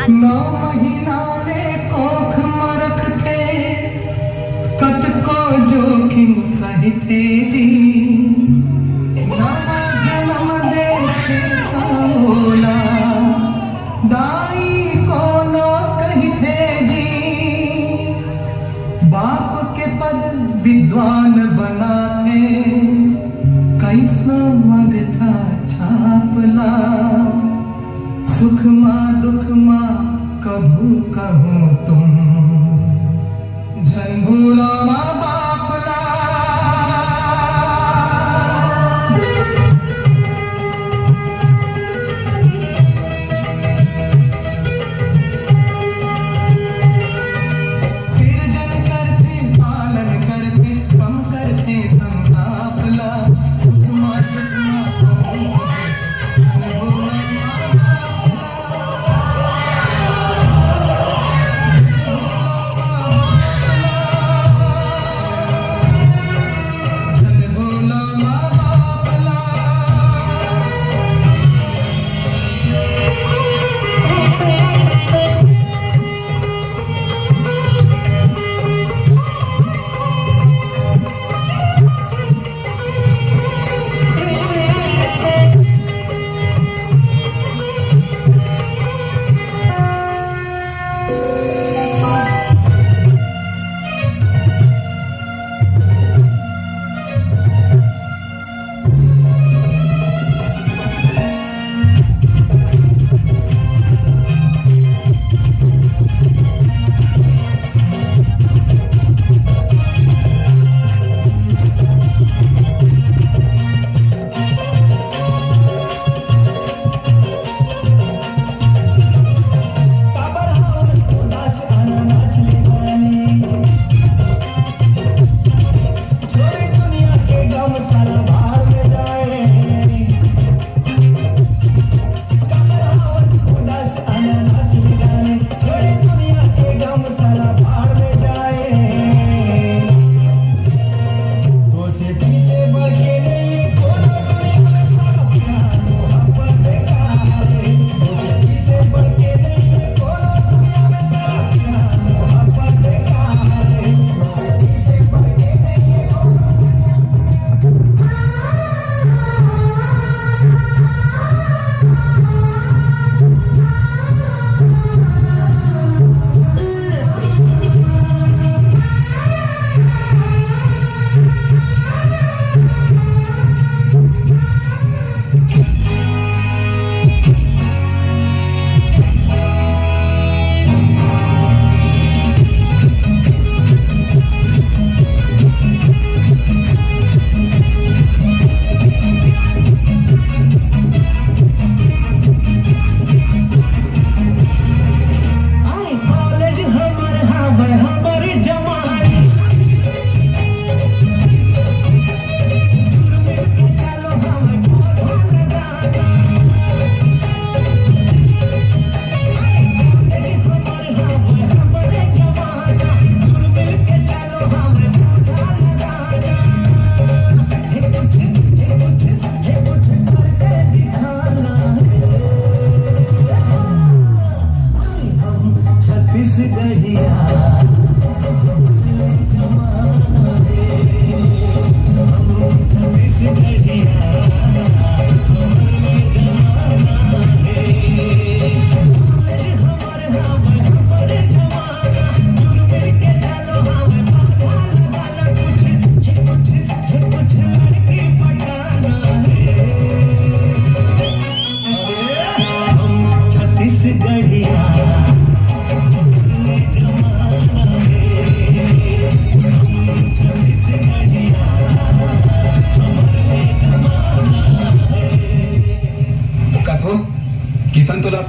नौ महीना ले कोख मरख थे कत को जोखिम सही थे जी नवा जन्म देखे ओला दाई को न कही थे जी बाप के पद विद्वान बना थे कैसा मगधा छापला सुख माँ दुख माँ कभू कहूँ तुम जन भूला माँ बापला सृजन करते पालन करते सम करते संतापला सुख माँ दुख माँ कहूँ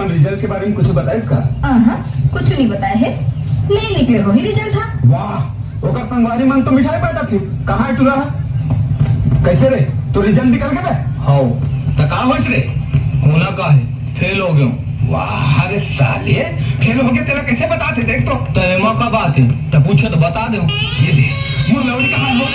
रिजल्ट के बारे में कुछ बताया इसका? कुछ नहीं बताया है, नहीं निकले हो ही रिजल्ट था। वाह, ओकर संगवारी मन तो मिठाई पैदा थी, कहाँ है टूला है? कैसे रे, तो रिजल्ट निकल के बे? हाँ, तो कहाँ होच रे? होना का है, फेल हो गयो। वाह रे साले, फेल हो गए तेरा कैसे बताते? देख तो एमा का बात है, तो पूछो तो बता दो। ये दे, मुँह लौड़ी कहाँ हो?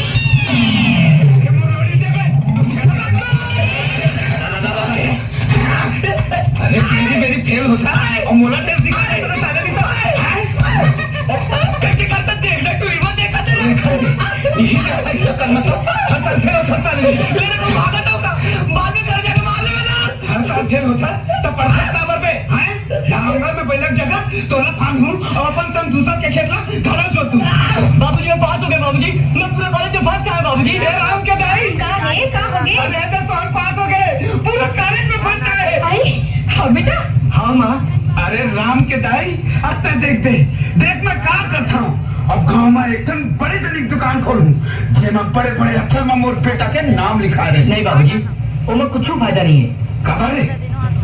अरे तेरी मेरी फेल होता है और मोला टेस्ट दिखा है। था तो पढ़ता टावर पे हैं जंगल में पहले जगह तोला फांगू और अपन तुम दूसर के खेत ला घड़ा जो तू बाबूजी अब बात हो गई बाबूजी मैं पूरा कॉलेज में फंस गया बाबूजी ए राम के दाई का हो गए अरे तो तोर पास हो गए पूरा कॉलेज में फंस गए अरे हाँ बेटा हाँ माँ अरे राम के दाई अब तक देख मैं क्या करता हूँ अब गांव में एकदम बड़ी जनी दुकान खोलूं जेमा बड़े बड़े अक्षर में मोर बेटा के नाम लिखा दे नहीं बाबूजी उनमें कुछ फायदा नहीं है खबर है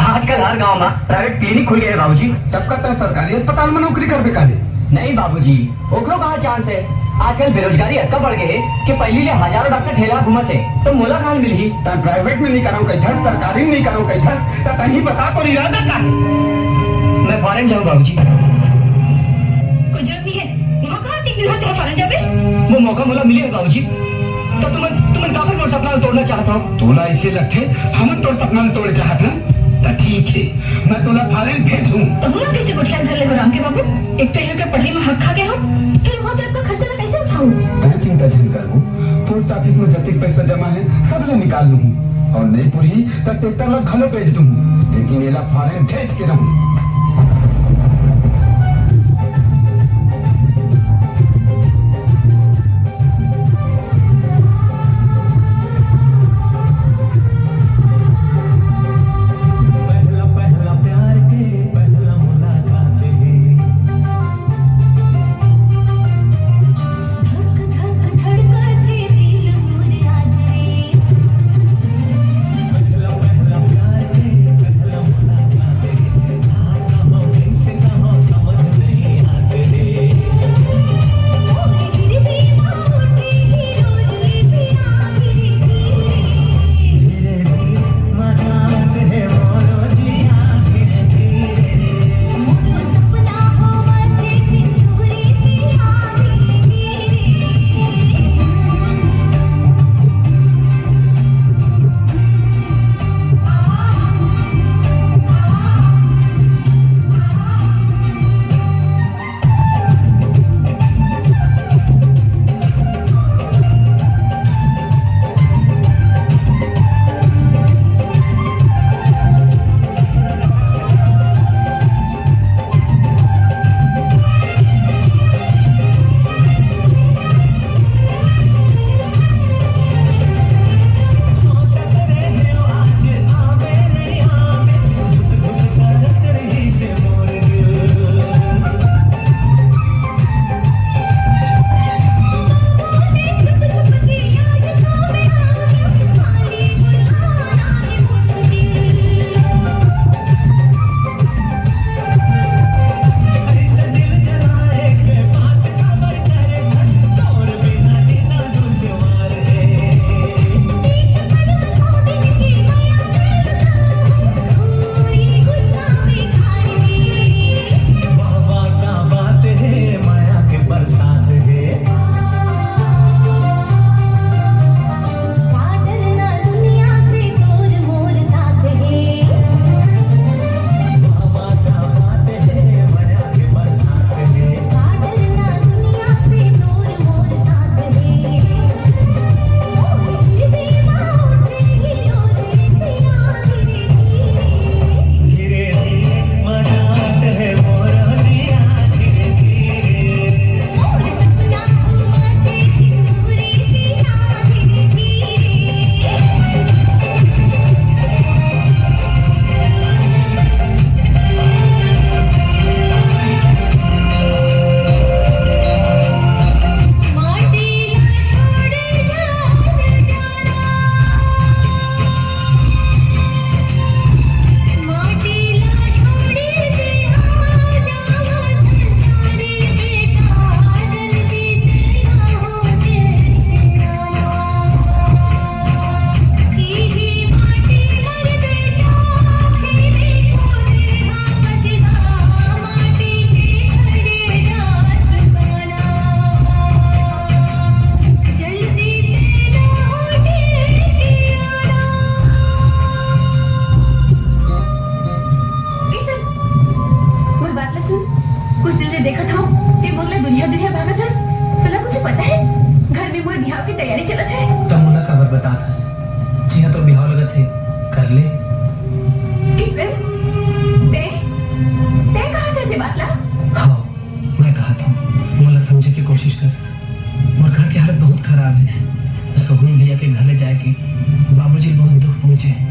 आजकल हर गांव में प्राइवेट क्लिनिक खुल गए बाबूजी तब का तय सरकारी अस्पताल में नौकरी कर बेकाले नहीं बाबूजी ओकरो कहाँ चांस है आजकल बेरोजगारी इतना बढ़ गए कि पहले ले हजारों डॉक्टर ठेला घूमत है तो मोला कहाँ मिली तब प्राइवेट में नहीं कराऊं कहीं धर सरकारी में नहीं कराऊं कहीं धर तब कहीं बता तो इरादा का है मैं फॉरेन जाऊँ बाबूजी कोई जरूरत नहीं है वहाँ कहाँ टिक होते हैं फॉरेन जाबे वो मौका मोला मिले है बाबूजी तो तुम काफी मोर सपना तोड़ना चाहता हो तोला ऐसे लगते हम तोड़ सपना तोड़े चाहते हैं तो ठीक है मैं तोला फॉरेन भेजूं तो हम कैसे को ख्याल कर ले हो राम के बाबू एक तो के पढ़ाई में हक खा गए हो फिर वहाँ तक का खर्चा ला कैसे उठाऊं कहीं चिंता झन करूं पोस्ट ऑफिस में जब तक पैसा जमा है सब ले निकाल लूं और नहीं पूरी तब ट्रैक्टर ला घलो बेच दूं लेकिन एला फॉरेन भेज के रहूं समझे की कोशिश कर। और घर की हालत बहुत खराब है। सोहन भैया के घर ले जाए कि बाबूजी बहुत दुख पहुंचे।